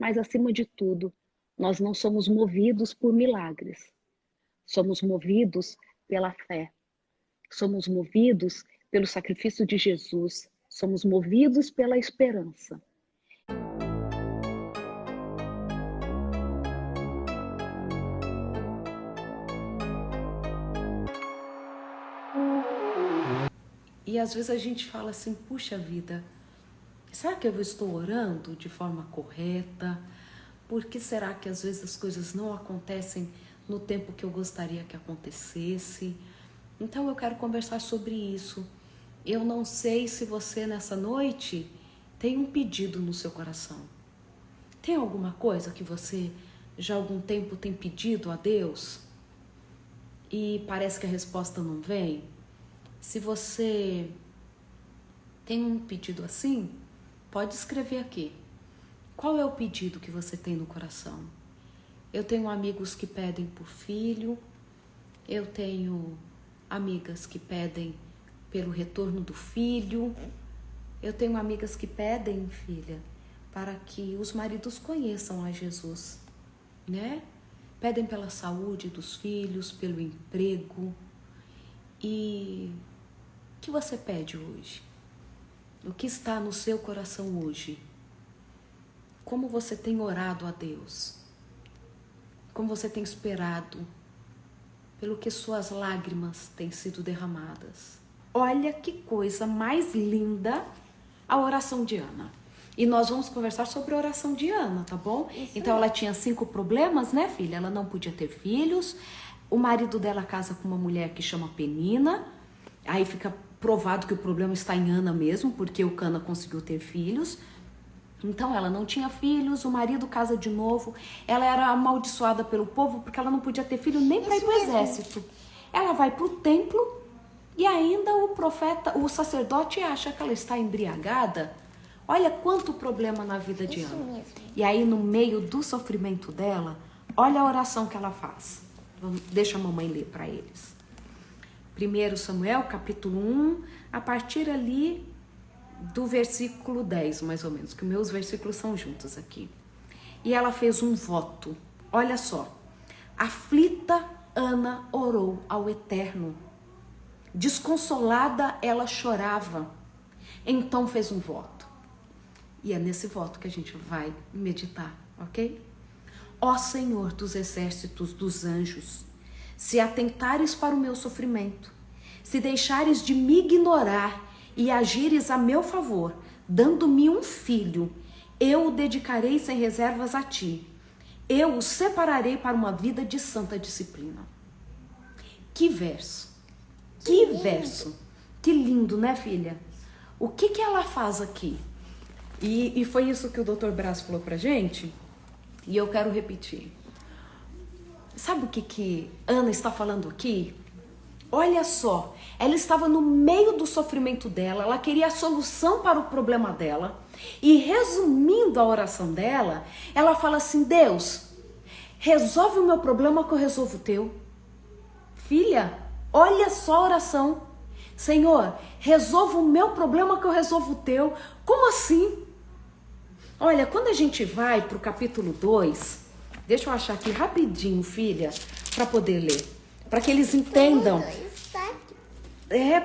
mas acima de tudo, nós não somos movidos por milagres, somos movidos pela fé, somos movidos pelo sacrifício de Jesus, somos movidos pela esperança. E às vezes a gente fala assim, puxa vida, será que eu estou orando de forma correta? Por que será que às vezes as coisas não acontecem no tempo que eu gostaria que acontecesse? Então eu quero conversar sobre isso. Eu não sei se você nessa noite tem um pedido no seu coração. Tem alguma coisa que você já há algum tempo tem pedido a Deus e parece que a resposta não vem? Se você tem um pedido assim, pode escrever aqui. Qual é o pedido que você tem no coração? Eu tenho amigos que pedem por filho, eu tenho amigas que pedem pelo retorno do filho, eu tenho amigas que pedem, filha, para que os maridos conheçam a Jesus, né? Pedem pela saúde dos filhos, pelo emprego. E o que você pede hoje? O que está no seu coração hoje? Como você tem orado a Deus? Como você tem esperado? Pelo que suas lágrimas têm sido derramadas? Olha que coisa mais linda a oração de Ana. E nós vamos conversar sobre a oração de Ana, tá bom? Então ela tinha 5 problemas, né, filha? Ela não podia ter filhos. O marido dela casa com uma mulher que chama Penina. Aí fica provado que o problema está em Ana mesmo, porque o Cana conseguiu ter filhos. Então ela não tinha filhos, o marido casa de novo. Ela era amaldiçoada pelo povo porque ela não podia ter filho nem para ir para o exército. Ela vai para o templo e ainda o profeta, o sacerdote acha que ela está embriagada. Olha quanto problema na vida de Ana. E aí no meio do sofrimento dela, olha a oração que ela faz. Deixa a mamãe ler para eles. 1 Samuel, capítulo 1, a partir ali do versículo 10, mais ou menos, que meus versículos são juntos aqui. E ela fez um voto. Olha só. Aflita, Ana orou ao Eterno. Desconsolada, ela chorava. Então fez um voto. E é nesse voto que a gente vai meditar, ok? Ó Senhor dos exércitos dos anjos, se atentares para o meu sofrimento, se deixares de me ignorar e agires a meu favor, dando-me um filho, eu o dedicarei sem reservas a ti. Eu o separarei para uma vida de santa disciplina. Que verso! Que verso! Que lindo, né, filha? O que ela faz aqui? E foi isso que o Dr. Braz falou pra gente, e eu quero repetir. Sabe o que Ana está falando aqui? Olha só, ela estava no meio do sofrimento dela, ela queria a solução para o problema dela, e resumindo a oração dela, ela fala assim: Deus, resolve o meu problema que eu resolvo o teu. Filha, olha só a oração. Senhor, resolva o meu problema que eu resolvo o teu. Como assim? Olha, quando a gente vai para o capítulo 2, deixa eu achar aqui rapidinho, filha, para poder ler. Para que eles entendam.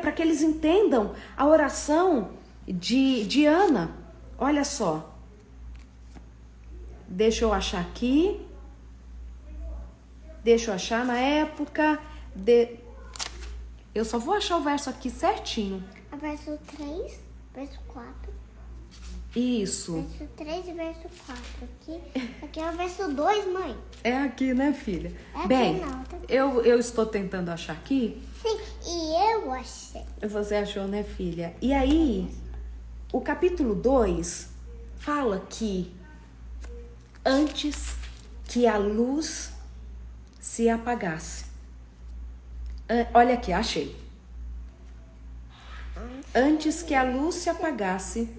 Para que eles entendam a oração de Ana. Olha só. Deixa eu achar aqui. Deixa eu achar na época de... Eu só vou achar o verso aqui certinho. A verso 3, verso 4. Isso. Verso 3 e verso 4. Aqui é o verso 2, mãe. É aqui, né, filha? É aqui, Bem, não, tá... eu estou tentando achar aqui. Sim, e eu achei. Você achou, né, filha? E aí, o capítulo 2 fala que antes que a luz se apagasse. Olha aqui, achei. Antes que a luz se apagasse,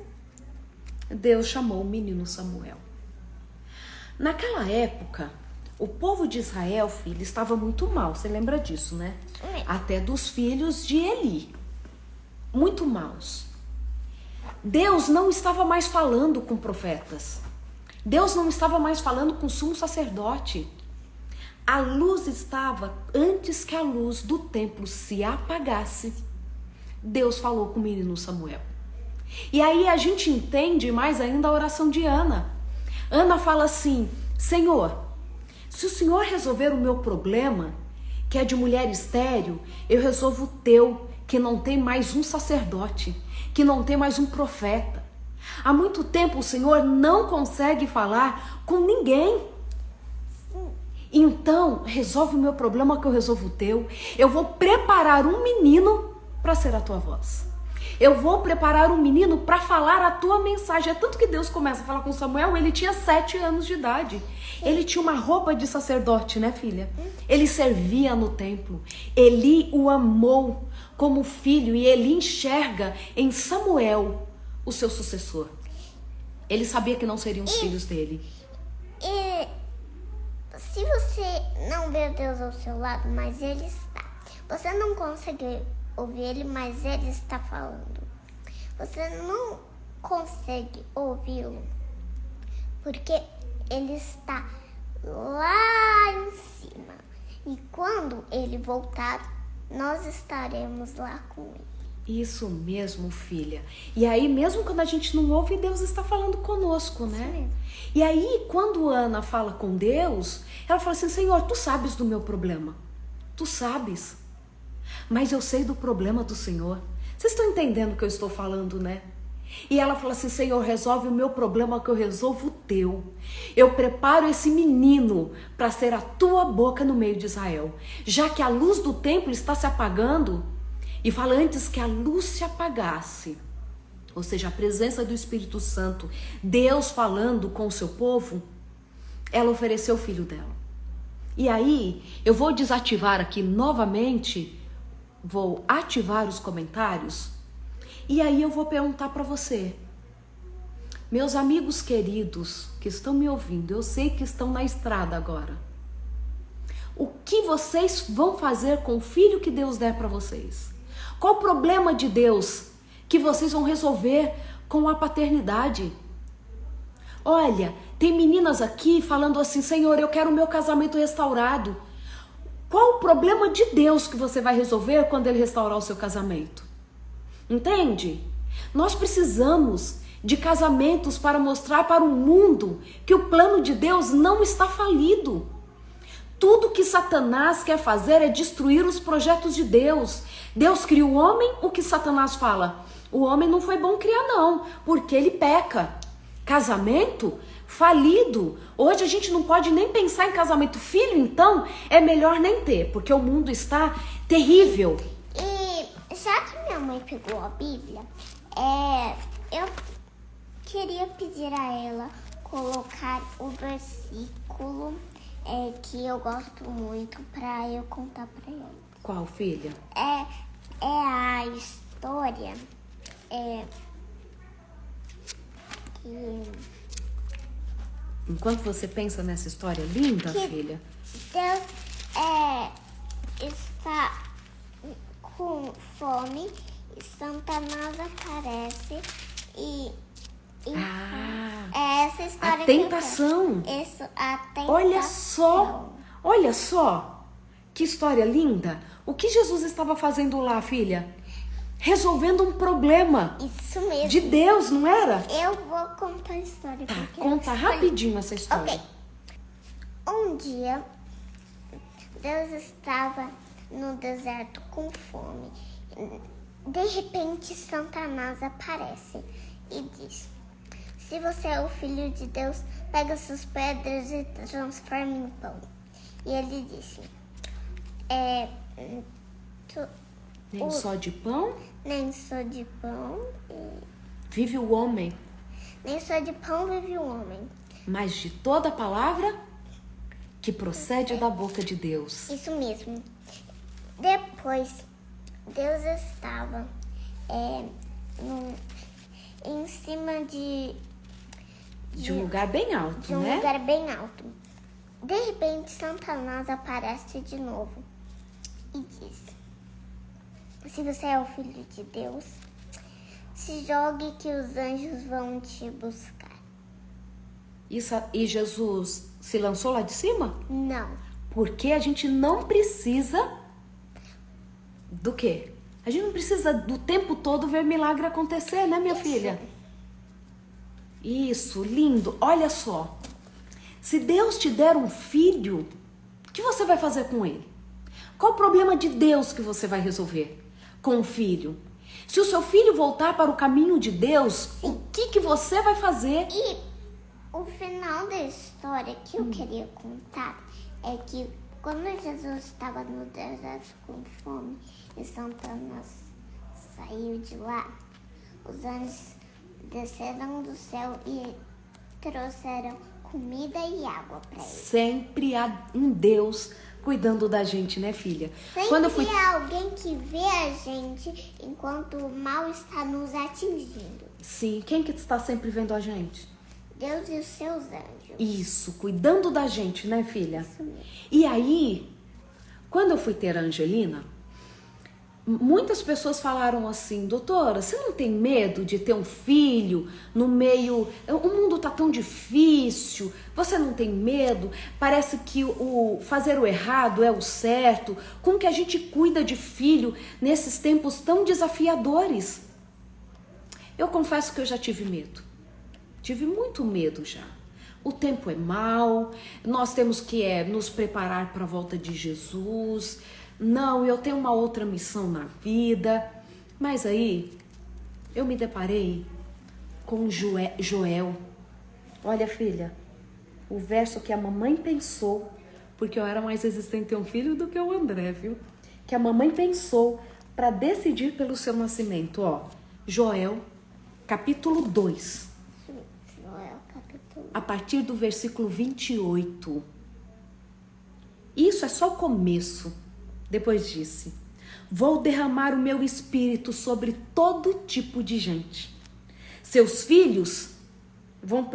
Deus chamou o menino Samuel. Naquela época, o povo de Israel, filho, estava muito mal. Você lembra disso, né? Até dos filhos de Eli. Muito maus. Deus não estava mais falando com profetas. Deus não estava mais falando com o sumo sacerdote. A luz estava, antes que a luz do templo se apagasse, Deus falou com o menino Samuel. E aí a gente entende mais ainda a oração de Ana. Ana fala assim: Senhor, se o Senhor resolver o meu problema, que é de mulher estéril, eu resolvo o teu, que não tem mais um sacerdote, que não tem mais um profeta. Há muito tempo o Senhor não consegue falar com ninguém. Então, resolve o meu problema que eu resolvo o teu. Eu vou preparar um menino para ser a tua voz. Eu vou preparar um menino para falar a tua mensagem. É tanto que Deus começa a falar com Samuel, ele tinha 7 anos de idade. Ele tinha uma roupa de sacerdote, né, filha? Ele servia no templo. Eli o amou como filho e ele enxerga em Samuel o seu sucessor. Ele sabia que não seriam os filhos dele. E se você não vê Deus ao seu lado, mas Ele está. Você não consegue ouvir Ele, mas Ele está falando. Você não consegue ouvi-lo, porque Ele está lá em cima. E quando Ele voltar, nós estaremos lá com Ele. Isso mesmo, filha. E aí, mesmo quando a gente não ouve, Deus está falando conosco, né? Sim. E aí, quando Ana fala com Deus, ela fala assim: Senhor, tu sabes do meu problema. Tu sabes. Mas eu sei do problema do Senhor. Vocês estão entendendo o que eu estou falando, né? E ela fala assim: Senhor, resolve o meu problema que eu resolvo o teu. Eu preparo esse menino para ser a tua boca no meio de Israel. Já que a luz do templo está se apagando, e fala antes que a luz se apagasse, ou seja, a presença do Espírito Santo, Deus falando com o seu povo, ela ofereceu o filho dela. E aí, eu vou desativar aqui novamente, vou ativar os comentários, e aí eu vou perguntar para você, meus amigos queridos que estão me ouvindo, eu sei que estão na estrada agora, o que vocês vão fazer com o filho que Deus der para vocês? Qual o problema de Deus que vocês vão resolver com a paternidade? Olha, tem meninas aqui falando assim: Senhor, eu quero o meu casamento restaurado. Qual o problema de Deus que você vai resolver quando Ele restaurar o seu casamento? Entende? Nós precisamos de casamentos para mostrar para o mundo que o plano de Deus não está falido. Tudo que Satanás quer fazer é destruir os projetos de Deus. Deus cria o homem, o que Satanás fala? O homem não foi bom criar não, porque ele peca. Casamento falido. Hoje a gente não pode nem pensar em casamento. Filho, então, é melhor nem ter, porque o mundo está terrível. E já que minha mãe pegou a Bíblia, eu queria pedir a ela colocar o versículo que eu gosto muito para eu contar para ela. Qual, filha? É a história que Enquanto você pensa nessa história linda, filha, Deus está com fome e Satanás aparece e é essa história a tentação. que eu quero. Isso, a tentação. Olha só, que história linda. O que Jesus estava fazendo lá, filha? Resolvendo um problema. Isso mesmo. De Deus, não era? Eu vou contar a história. Tá, porque conta rapidinho essa história. Ok. Um dia, Deus estava no deserto com fome. De repente, Satanás aparece e diz: se você é o filho de Deus, pega essas pedras e transforma em pão. E ele disse: Nem só de pão nem só de pão vive o homem, nem só de pão vive o homem, mas de toda palavra que procede da boca de Deus. Isso mesmo. Depois, Deus estava em cima de um lugar bem alto, de um né? lugar bem alto. De repente, Satanás aparece de novo e diz: se você é o filho de Deus, se jogue que os anjos vão te buscar. E Jesus se lançou lá de cima? Não. Porque a gente não precisa do quê? A gente não precisa do tempo todo ver milagre acontecer, né, minha filha? Isso, lindo. Olha só. Se Deus te der um filho, o que você vai fazer com ele? Qual o problema de Deus que você vai resolver com o filho? Se o seu filho voltar para o caminho de Deus, o que você vai fazer? E o final da história que eu queria contar é que quando Jesus estava no deserto com fome e Satanás saiu de lá, os anjos desceram do céu e trouxeram comida e água para ele. Sempre há um Deus cuidando da gente, né, filha? Sempre há alguém que vê a gente enquanto o mal está nos atingindo. Sim, quem que está sempre vendo a gente? Deus e os seus anjos. Isso, cuidando da gente, né, filha? Isso mesmo. E aí, quando eu fui ter a Angelina, muitas pessoas falaram assim: doutora, você não tem medo de ter um filho no meio... O mundo tá tão difícil, você não tem medo? Parece que o fazer o errado é o certo. Como que a gente cuida de filho nesses tempos tão desafiadores? Eu confesso que eu já tive medo. Tive muito medo já. O tempo é mau, nós temos que nos preparar para a volta de Jesus. Não, eu tenho uma outra missão na vida. Mas aí, eu me deparei com Joel. Olha, filha, o verso que a mamãe pensou, porque eu era mais resistente a ter um filho do que o André, viu? Que a mamãe pensou para decidir pelo seu nascimento, ó. Joel, capítulo 2. A partir do versículo 28. Isso é só o começo. Depois disse: vou derramar o meu espírito sobre todo tipo de gente. Seus filhos vão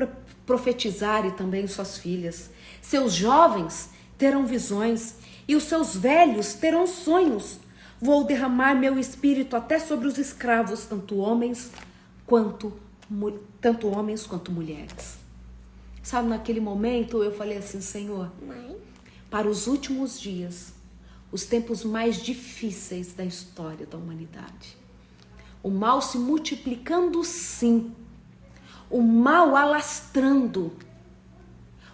profetizar e também suas filhas. Seus jovens terão visões e os seus velhos terão sonhos. Vou derramar meu espírito até sobre os escravos, tanto homens quanto mulheres. Sabe, naquele momento eu falei assim: Senhor, Mãe? Para os últimos dias, os tempos mais difíceis da história da humanidade, o mal se multiplicando, sim, o mal alastrando,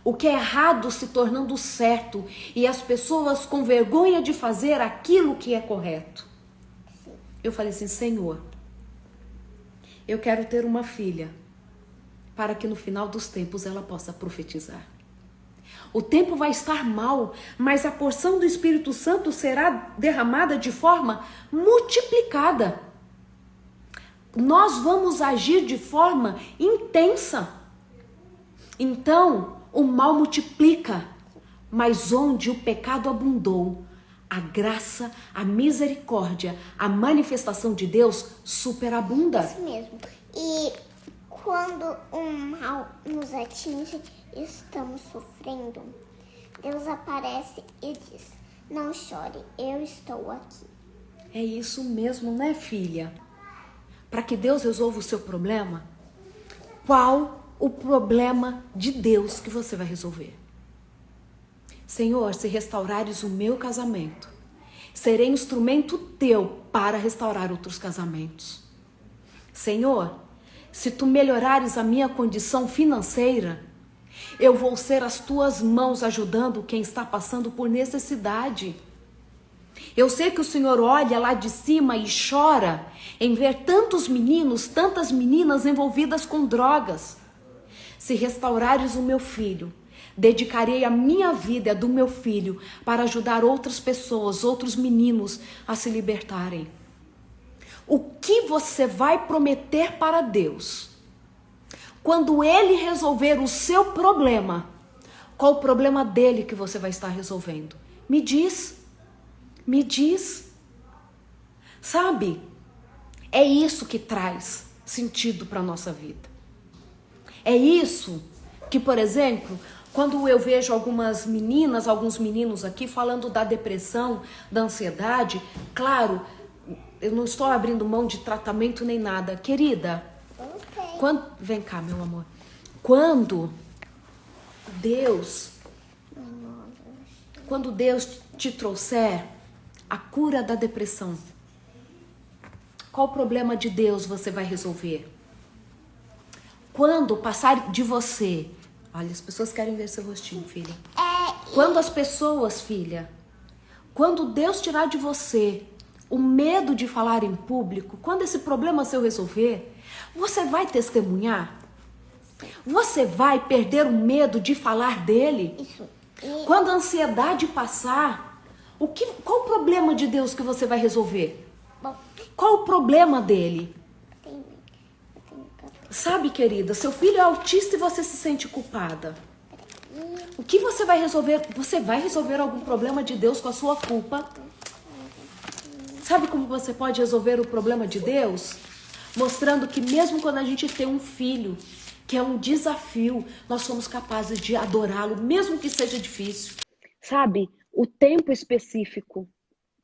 o que é errado se tornando certo e as pessoas com vergonha de fazer aquilo que é correto. Eu falei assim: Senhor, eu quero ter uma filha para que no final dos tempos ela possa profetizar. O tempo vai estar mal, mas a porção do Espírito Santo será derramada de forma multiplicada. Nós vamos agir de forma intensa. Então, o mal multiplica, mas onde o pecado abundou, a graça, a misericórdia, a manifestação de Deus superabunda. Isso mesmo. E quando o mal nos atinge, estamos sofrendo, Deus aparece e diz: não chore, eu estou aqui. É isso mesmo, né, filha? Para que Deus resolva o seu problema, qual o problema de Deus que você vai resolver? Senhor, se restaurares o meu casamento, serei instrumento teu para restaurar outros casamentos. Senhor, se tu melhorares a minha condição financeira, eu vou ser as tuas mãos ajudando quem está passando por necessidade. Eu sei que o Senhor olha lá de cima e chora em ver tantos meninos, tantas meninas envolvidas com drogas. Se restaurares o meu filho, dedicarei a minha vida e a do meu filho para ajudar outras pessoas, outros meninos a se libertarem. O que você vai prometer para Deus? Quando Ele resolver o seu problema, qual o problema dele que você vai estar resolvendo? Me diz. Me diz. Sabe? É isso que traz sentido para a nossa vida. É isso que, por exemplo, quando eu vejo algumas meninas, alguns meninos aqui falando da depressão, da ansiedade, claro, eu não estou abrindo mão de tratamento nem nada. Querida, Ok. vem cá, meu amor. Quando Deus, quando Deus te trouxer a cura da depressão, qual o problema de Deus você vai resolver? Quando passar de você, olha, as pessoas querem ver seu rostinho, filha. Quando as pessoas, filha, quando Deus tirar de você o medo de falar em público, quando esse problema seu resolver, você vai testemunhar? Você vai perder o medo de falar dele? Isso. Quando a ansiedade passar, qual o problema de Deus que você vai resolver? Bom, Qual o problema dele? eu tenho Sabe, querida, seu filho é autista e você se sente culpada. O que você vai resolver? Você vai resolver algum problema de Deus com a sua culpa? Sabe como você pode resolver o problema de Deus? Mostrando que mesmo quando a gente tem um filho, que é um desafio, nós somos capazes de adorá-lo, mesmo que seja difícil. Sabe, o tempo específico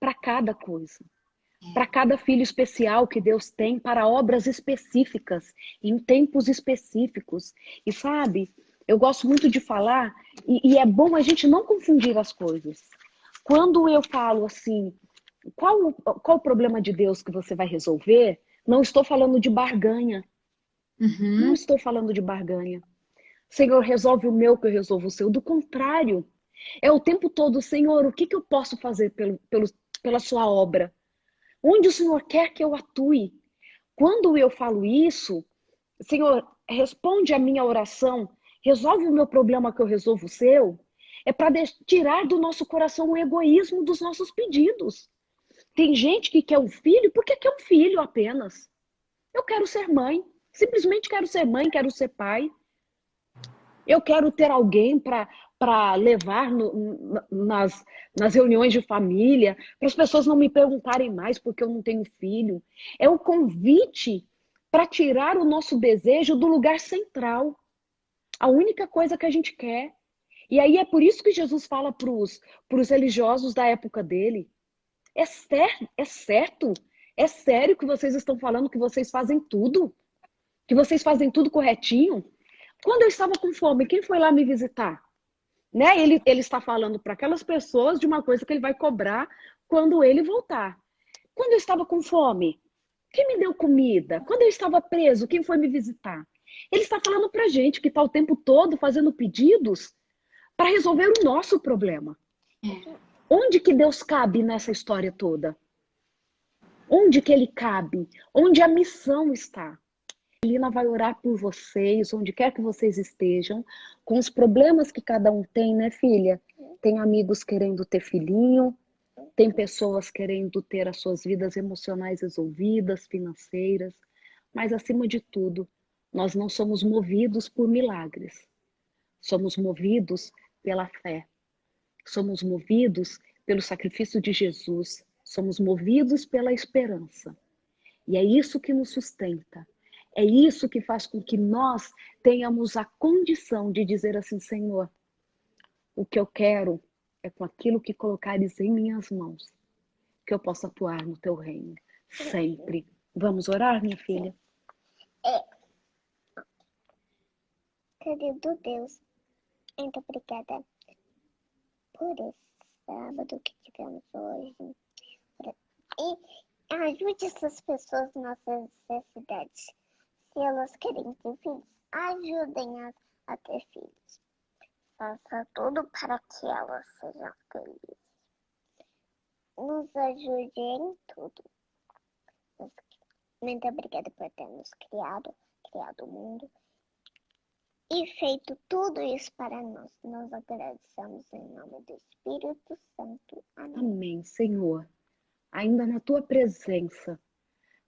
para cada coisa. Para cada filho especial que Deus tem, para obras específicas, em tempos específicos. E sabe, eu gosto muito de falar, e é bom a gente não confundir as coisas. Quando eu falo assim, qual o problema de Deus que você vai resolver, não estou falando de barganha. Não estou falando de barganha. Senhor, resolve o meu que eu resolvo o seu. Do contrário, é o tempo todo, Senhor, o que eu posso fazer pela sua obra? Onde o Senhor quer que eu atue? Quando eu falo isso, Senhor, responde a minha oração, resolve o meu problema que eu resolvo o seu, é para tirar do nosso coração o egoísmo dos nossos pedidos. Tem gente que quer um filho porque quer um filho apenas. Eu quero ser mãe, simplesmente quero ser mãe, quero ser pai. Eu quero ter alguém para levar nas reuniões de família, para as pessoas não me perguntarem mais porque eu não tenho filho. É o convite para tirar o nosso desejo do lugar central. A única coisa que a gente quer. E aí é por isso que Jesus fala para os religiosos da época dele. É certo? É sério que vocês estão falando que vocês fazem tudo? Que vocês fazem tudo corretinho? Quando eu estava com fome, quem foi lá me visitar? Né? Ele está falando para aquelas pessoas de uma coisa que ele vai cobrar quando ele voltar. Quando eu estava com fome, quem me deu comida? Quando eu estava preso, quem foi me visitar? Ele está falando para a gente que está o tempo todo fazendo pedidos para resolver o nosso problema. Onde que Deus cabe nessa história toda? Onde que ele cabe? Onde a missão está? A Lina vai orar por vocês, onde quer que vocês estejam, com os problemas que cada um tem, né, filha? Tem amigos querendo ter filhinho, tem pessoas querendo ter as suas vidas emocionais resolvidas, financeiras, mas acima de tudo, nós não somos movidos por milagres. Somos movidos pela fé. Somos movidos pelo sacrifício de Jesus. Somos movidos pela esperança. E é isso que nos sustenta. É isso que faz com que nós tenhamos a condição de dizer assim, Senhor, o que eu quero é com aquilo que colocares em minhas mãos, que eu possa atuar no teu reino, sempre. Vamos orar, minha filha? querido Deus, muito obrigada por esse sábado que tivemos hoje. E ajude essas pessoas nas necessidades. Se elas querem ter filhos, ajudem a ter filhos. Faça tudo para que elas sejam felizes. Nos ajude em tudo. Muito obrigada por ter nos criado o mundo e feito tudo isso para nós. Nós agradecemos em nome do Espírito Santo. Amém. Amém, Senhor. Ainda na tua presença,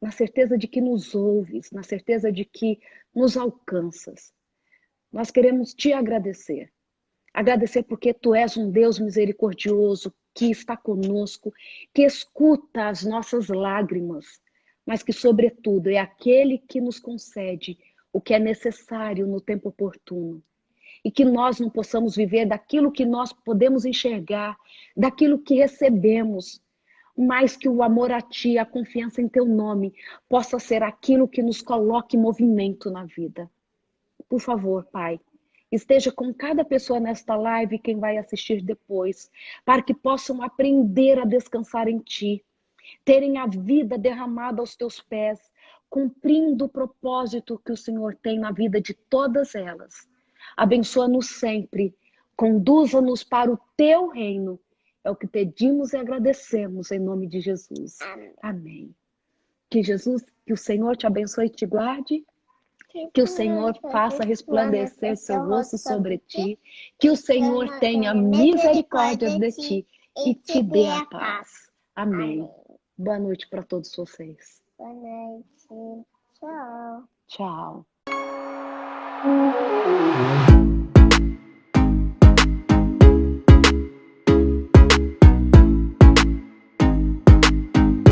na certeza de que nos ouves, na certeza de que nos alcanças, nós queremos te agradecer. Agradecer porque tu és um Deus misericordioso, que está conosco, que escuta as nossas lágrimas, mas que, sobretudo, é aquele que nos concede o que é necessário no tempo oportuno. E que nós não possamos viver daquilo que nós podemos enxergar, daquilo que recebemos, mas que o amor a ti, a confiança em teu nome, possa ser aquilo que nos coloque em movimento na vida. Por favor, Pai, esteja com cada pessoa nesta live e quem vai assistir depois, para que possam aprender a descansar em Ti, terem a vida derramada aos Teus pés, cumprindo o propósito que o Senhor tem na vida de todas elas. Abençoa-nos sempre, conduza-nos para o Teu reino. É o que pedimos e agradecemos em nome de Jesus. Amém. Que o Senhor te abençoe e te guarde. Que o Senhor faça resplandecer seu rosto sobre ti. Que o Senhor tenha misericórdia de ti e te dê a paz. Amém. Boa noite para todos vocês. Boa noite. Tchau. Tchau.